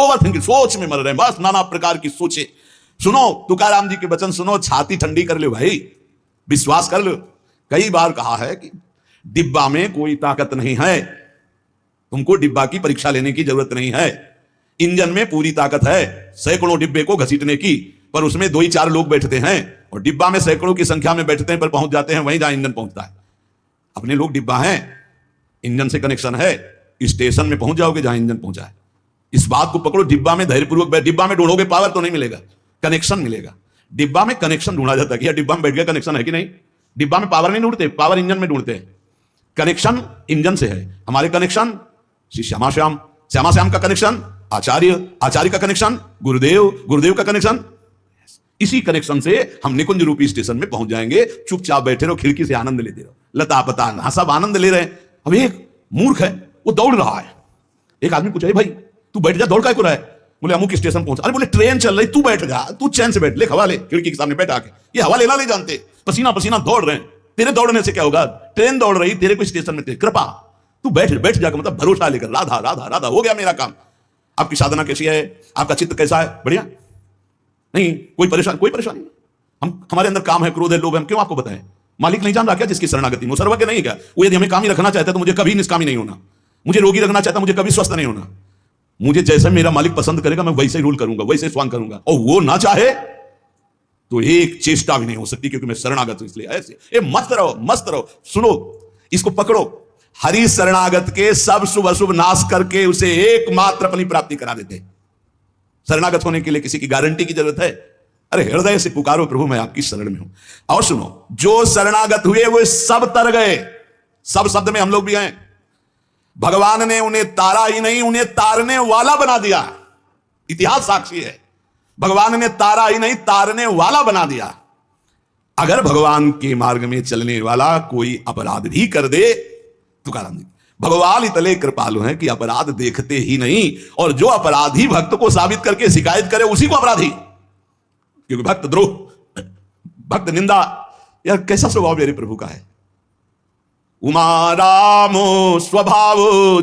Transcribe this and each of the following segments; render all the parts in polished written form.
Over thinking, सोच में मर रहे हैं, बस नाना प्रकार की सोचे। सुनो तुकाराम जी के वचन सुनो, छाती ठंडी कर लो भाई, विश्वास कर लो। कई बार कहा है कि डिब्बा में कोई ताकत नहीं है, तुमको डिब्बा की परीक्षा लेने की जरूरत नहीं है। इंजन में पूरी ताकत है सैकड़ों डिब्बे को घसीटने की, पर उसमें 2 ही 4 लोग बैठते हैं, और डिब्बा में सैकड़ों की संख्या में बैठते हैं पर पहुंच जाते हैं वहीं जहां इंजन पहुंचता है। अपने लोग डिब्बा हैं, इंजन से कनेक्शन है, स्टेशन में पहुंच जाओगे जहां इंजन पहुंचा है। इस बात को पकड़ो, डिब्बा में धैर्यपूर्वक बैठ, डिब्बा में ढूंढोगे पावर तो नहीं मिलेगा, कनेक्शन मिलेगा। डिब्बा में कनेक्शन ढूंढा जाता है कि डिब्बा में बैठ गया कनेक्शन है कि नहीं। डिब्बा में पावर नहीं ढूंढते, पावर इंजन में ढूंढते हैं। कनेक्शन इंजन से है, हमारे कनेक्शन श्री श्यामा श्याम, श्यामा श्याम का कनेक्शन आचार्य, आचार्य का कनेक्शन गुरुदेव, गुरुदेव का कनेक्शन। इसी कनेक्शन से हम निकुंज रूपी स्टेशन में पहुंच जाएंगे। चुपचाप बैठे रहो, खिड़की से आनंद लेते रहो, लता पता सब आनंद ले रहे हैं। अब एक मूर्ख है, वो दौड़ रहा है। एक आदमी पूछा, भाई तू बैठ जा, दौड़ काय को रहा है? बोले अमुक स्टेशन पहुंचा। अरे बोले ट्रेन चल रही, तू बैठ जा, तू चैन से बैठ, ले हवा ले, खिड़की के सामने बैठा के। ये हवा लेना नहीं जानते, पसीना पसीना दौड़ रहे हैं। तेरे दौड़ने से क्या होगा? ट्रेन दौड़ रही, तेरे को स्टेशन में कृपा, तू बैठ बैठ जाकर, मतलब भरोसा लेकर, राधा राधा राधा, हो गया मेरा काम। आपकी साधना कैसी है? आपका चित्त कैसा है? बढ़िया नहीं? कोई परेशानी नहीं। हमारे अंदर काम है, क्रोध है, लोभ है, हम क्यों आपको बताएं? मालिक नहीं जान रहा क्या जिसकी शरणागति? वो सर्वज्ञ नहीं क्या? वो यदि हमें कामी रखना चाहता है तो मुझे कभी निष्कामी नहीं होना, मुझे रोगी रखना चाहता है मुझे कभी स्वस्थ नहीं होना। मुझे जैसे मेरा मालिक पसंद करेगा मैं वैसे ही रूल करूंगा, वैसे स्वांग करूंगा, और वो ना चाहे तो एक चेष्टा भी नहीं हो सकती, क्योंकि मैं शरणागत हूं। इसलिए ऐसे मस्त रहो, मस्त रहो। सुनो, इसको पकड़ो, हरि शरणागत के सब शुभ अशुभ नाश करके उसे एकमात्र अपनी प्राप्ति करा देते। शरणागत होने के लिए किसी की गारंटी की जरूरत है? अरे हृदय से पुकारो, प्रभु मैं आपकी शरण में हूं। और सुनो, जो शरणागत हुए वो सब तर गए। सब शब्द में हम लोग भी हैं। भगवान ने उन्हें तारा ही नहीं, उन्हें तारने वाला बना दिया। इतिहास साक्षी है, भगवान ने तारा ही नहीं तारने वाला बना दिया। अगर भगवान के मार्ग में चलने वाला कोई अपराध भी कर दे, तुकाराम जी, भगवान इतने कृपालु हैं कि अपराध देखते ही नहीं, और जो अपराधी भक्त को साबित करके शिकायत करे उसी को अपराधी। क्योंकि भक्त द्रोह, भक्त निंदा, यह कैसा स्वभाव मेरे प्रभु का है। उमा रामो स्वभाव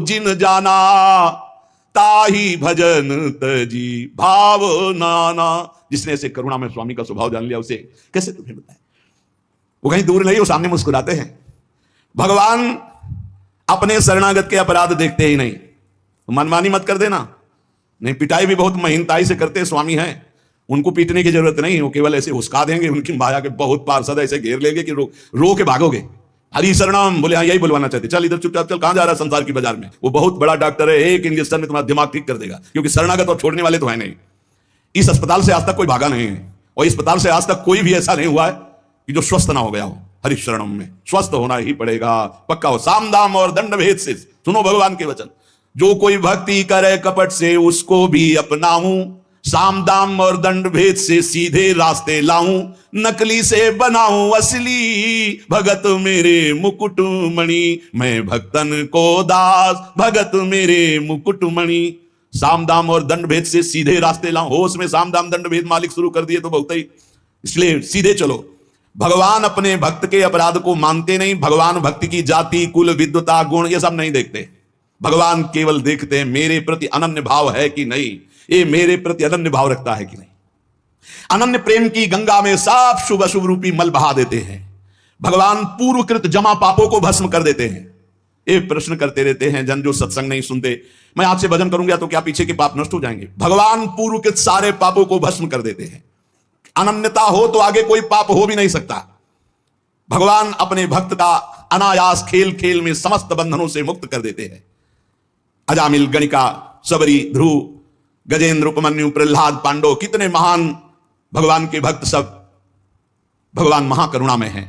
जिन जाना, ताही भजन तजी भाव नाना। जिसने ऐसे करुणा में स्वामी का स्वभाव जान लिया, उसे कैसे तुम्हें बताएं? वो कहीं दूर नहीं, वो सामने मुस्कुराते हैं। भगवान अपने शरणागत के अपराध देखते ही नहीं। मनमानी मत कर देना। नहीं, पिटाई भी बहुत महीनताई से करते स्वामी हैं, उनको पीटने की जरूरत नहीं, वो केवल ऐसे हुस्का देंगे, उनकी माया के बहुत पार्षद ऐसे घेर लेंगे कि रो के भागोगे। हरि शरणम बोले, हाँ यही बुलवाना चाहते, चल इधर चुपचाप चल, कहां जा रहा है संसार की बाजार में? वो बहुत बड़ा डॉक्टर है, एक इंजेक्शन में तुम्हारा दिमाग ठीक कर देगा, क्योंकि शरणागत और छोड़ने वाले तो है नहीं। इस अस्पताल से आज तक कोई भागा नहीं है, और इस अस्पताल से आज तक कोई भी ऐसा नहीं हुआ है कि जो स्वस्थ ना हो गया हो। हरि शरणम में स्वस्थ होना ही पड़ेगा, पक्का हो। साम दाम और दंड भेद से सुनो भगवान के वचन। जो कोई भक्ति करे कपट से उसको भी अपनाऊं, साम दाम और दंड भेद से सीधे रास्ते लाऊं, नकली से बनाऊं असली भगत मेरे मुकुटमणि, मैं भक्तन को दास भगत मेरे मुकुटमणि। साम दाम और दंड भेद से सीधे रास्ते लाऊं। होश में साम दाम दंड भेद मालिक शुरू कर दिए तो बहुत ही, इसलिए सीधे चलो। भगवान अपने भक्त के अपराध को मानते नहीं। भगवान भक्ति की जाति, कुल, विद्वता, गुण ये सब नहीं देखते। भगवान केवल देखते हैं मेरे प्रति अनन्य भाव है कि नहीं, ये मेरे प्रति अनन्य भाव रखता है कि नहीं। अनन्य प्रेम की गंगा में सब शुभ अशुभ रूपी मल बहा देते हैं। भगवान पूर्वकृत जमा पापों को भस्म कर देते हैं। एक प्रश्न करते रहते हैं जन जो सत्संग नहीं सुनते, मैं आज से भजन करूंगा तो क्या पीछे के पाप नष्ट हो जाएंगे? भगवान पूर्वकृत सारे पापों को भस्म कर देते हैं। अनन्यता हो तो आगे कोई पाप हो भी नहीं सकता। भगवान अपने भक्त का अनायास खेल खेल में समस्त बंधनों से मुक्त कर देते हैं। अजामिल, गणिका, सबरी, ध्रुव, गजेंद्र, उपमन्यु, प्रहलाद, पांडव, कितने महान भगवान के भक्त, सब भगवान महाकरुणा में हैं।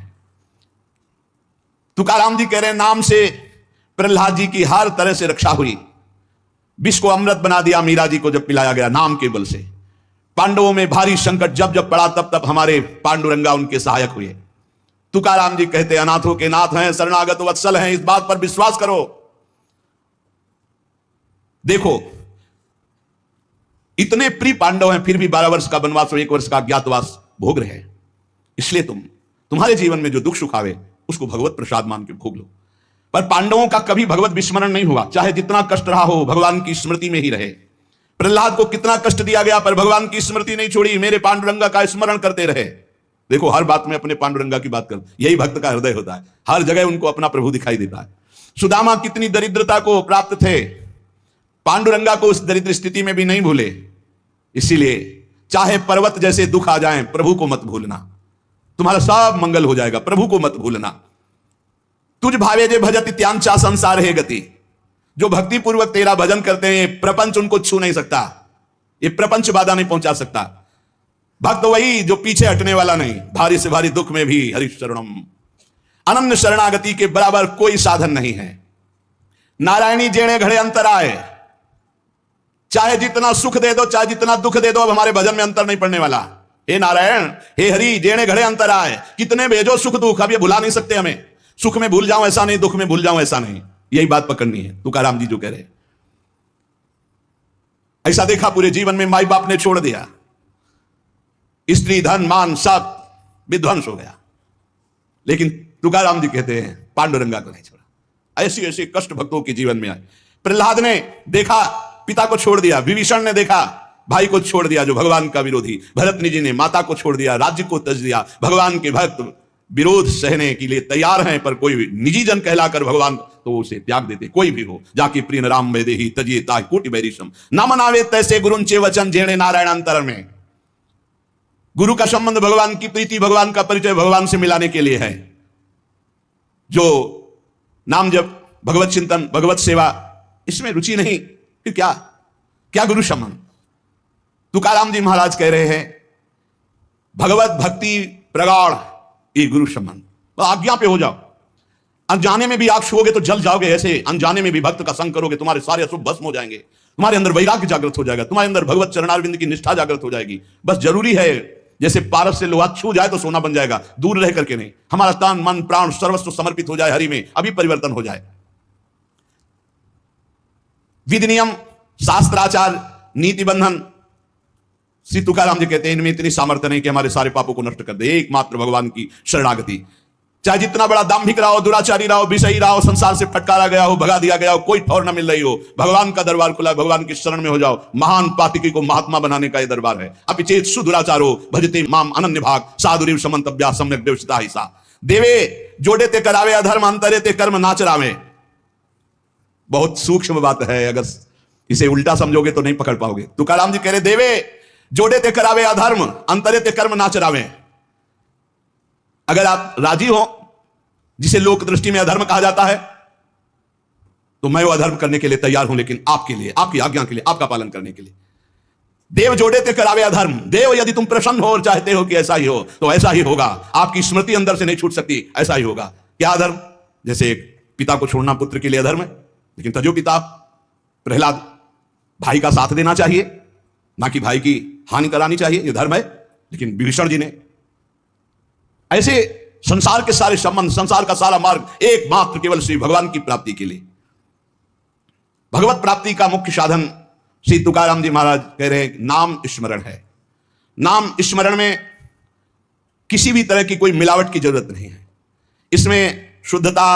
तुकाराम जी कह रहे हैं, नाम से प्रहलाद जी की हर तरह से रक्षा हुई। विष को अमृत बना दिया मीरा जी को जब पिलाया गया नाम के बल से। पांडवों में भारी संकट जब जब पड़ा तब तब हमारे पांडुरंगा उनके सहायक हुए। तुकाराम जी कहते हैं, अनाथों के नाथ हैं, शरणागत वत्सल हैं, इस बात पर विश्वास करो। देखो, इतने प्रिय पांडव हैं, फिर भी 12 वर्ष का वनवास और 1 वर्ष का अज्ञातवास भोग रहे हैं। इसलिए तुम्हारे जीवन में जो दुख सुख आवे उसको भगवत प्रसाद मान के भोग लो। पर पांडवों का कभी भगवत विस्मरण नहीं हुआ, चाहे जितना कष्ट रहा हो भगवान की स्मृति में ही रहे। प्रहलाद को कितना कष्ट दिया गया पर भगवान की स्मृति नहीं छोड़ी, मेरे पांडुरंगा का स्मरण करते रहे। देखो हर बात में अपने पांडुरंगा की बात कर, यही भक्त का हृदय होता है, हर जगह उनको अपना प्रभु दिखाई देता है। सुदामा कितनी दरिद्रता को प्राप्त थे, पांडुरंगा को उस दरिद्र स्थिति में भी नहीं भूले। इसीलिए चाहे पर्वत जैसे दुख आ जाएं, प्रभु को मत भूलना, तुम्हारा सब मंगल हो जाएगा। प्रभु को मत भूलना। तुझ भावे जे भजति त्यांचा संसार है गति। जो भक्ति पूर्वक तेरा भजन करते हैं, प्रपंच उनको छू नहीं सकता, ये प्रपंच बाधा नहीं पहुंचा सकता। भक्त वही जो पीछे हटने वाला नहीं, भारी से भारी दुख में भी हरि शरणम। अनन्य शरणागति के बराबर कोई साधन नहीं है। नारायणी जेणे घड़े अंतर आए, चाहे जितना सुख दे दो चाहे जितना दुख दे दो, अब हमारे भजन में अंतर नहीं पड़ने वाला। हे नारायण, हे हरि, जेणे घड़े अंतर आए, कितने भेजो सुख दुख, अब ये भुला नहीं सकते हमें। सुख में भूल जाऊं ऐसा नहीं, दुख में भूल जाऊं ऐसा नहीं, यही बात पकड़नी है। तुकाराम जी जो कह रहे, ऐसा देखा पूरे जीवन में माई बाप ने छोड़ दिया, स्त्री धन मान सब विध्वंस हो गया, लेकिन तुकाराम जी कहते हैं पांडुरंगा को नहीं छोड़ा। ऐसी ऐसी कष्ट भक्तों के जीवन में आए। प्रहलाद ने देखा पिता को छोड़ दिया, विभीषण ने देखा भाई को छोड़ दिया जो भगवान का विरोधी, भरतनी जी ने माता को छोड़ दिया, राज्य को त्यज दिया। भगवान के भक्त विरोध सहने के लिए तैयार हैं, पर कोई निजी जन कहलाकर भगवान तो उसे त्याग देते। कोई भी हो जाके प्रिय राम वैदेही तजिए ताहि कोटि बैरिशम न मनावे तैसे गुरुंचे वचन जेणे नारायण अंतर में। गुरु का संबंध भगवान की प्रीति, भगवान का परिचय भगवान से मिलाने के लिए है। जो नाम जप, भगवत चिंतन, भगवत सेवा, इसमें रुचि नहीं, फिर क्या क्या गुरु संबंध। तुकाराम जी महाराज कह रहे हैं भगवत भक्ति प्रगाढ़ ये गुरु संबंध। तो आज्ञा पे हो जाओ, अनजाने में भी आग छुओगे तो जल जाओगे, ऐसे अनजाने में भी भक्त का संग करोगे तुम्हारे सारे अशुभ भस्म हो जाएंगे, तुम्हारे अंदर वैराग्य जागृत हो जाएगा, तुम्हारे अंदर भगवत चरणारविंद की निष्ठा जागृत हो जाएगी। बस जरूरी है जैसे पारस से लोहा छू जाए तो सोना बन जाएगा, दूर रह करके नहीं। हमारा तन मन प्राण सर्वस्व समर्पित हो जाए हरि में, अभी परिवर्तन हो जाए। विधि नियम शास्त्राचार नीति बंधन, श्री तुकाराम जी कहते हैं इनमें इतनी सामर्थ्य नहीं कि हमारे सारे पापों को नष्ट कर दे। एकमात्र भगवान की शरणागति, चाहे जितना बड़ा दाम्भिक रहा हो, दुराचारी रहा हो, विषयी रहा हो, संसार से फटकारा गया हो, भगा दिया गया हो, कोई ठौर न मिल रही हो, भगवान का दरबार खुला, भगवान की शरण में हो जाओ। महान पातिकी को महात्मा बनाने का यह दरबार है। अपिचेत सुदुराचारो भजते माम अनन्य भाग साधुरीव समन्तव्या सम्यक देवसिता हिसा। देवे जोड़े ते करावे अधर्म, अंतरे ते कर्म नाच रावे। बहुत सूक्ष्म बात है, अगर इसे उल्टा समझोगे तो नहीं पकड़ पाओगे। तुकाराम जी कह रहे देवे जोड़े ते करावे अधर्म, अंतरे ते कर्म नाच रावे। अगर आप राजी हो, जिसे लोक दृष्टि में अधर्म कहा जाता है, तो मैं वो अधर्म करने के लिए तैयार हूं, लेकिन आपके लिए, आपकी आज्ञा के लिए, आपका पालन करने के लिए। देव जोड़े ते करावे अधर्म। देव यदि तुम प्रसन्न हो और चाहते हो कि ऐसा ही हो तो ऐसा ही होगा। आपकी स्मृति अंदर से नहीं छूट सकती, ऐसा ही होगा। क्या अधर्म? जैसे एक पिता को छोड़ना पुत्र के लिए अधर्म है, लेकिन तजो पिता प्रहलाद भाई का साथ देना चाहिए, ना कि भाई की हानि करानी चाहिए, यह धर्म है। लेकिन विभीषण जी ने ऐसे संसार के सारे संबंध, संसार का सारा मार्ग एकमात्र केवल श्री भगवान की प्राप्ति के लिए, भगवत प्राप्ति का मुख्य साधन श्री तुकाराम जी महाराज कह रहे हैं नाम स्मरण है। नाम स्मरण में किसी भी तरह की कोई मिलावट की जरूरत नहीं है। इसमें शुद्धता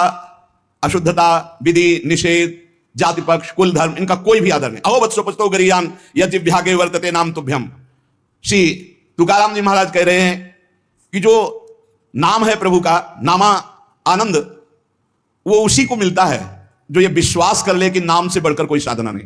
अशुद्धता, विधि निषेध, जाति पक्ष, कुल धर्म, इनका कोई भी आदर नहीं। अहो वत्सो पस्तो गरियान यज्ञ वर्तते नाम तुभ्यम। श्री तुकाराम जी महाराज कह रहे हैं कि जो नाम है प्रभु का, नामा आनंद, वो उसी को मिलता है जो ये विश्वास कर ले कि नाम से बढ़कर कोई साधना नहीं।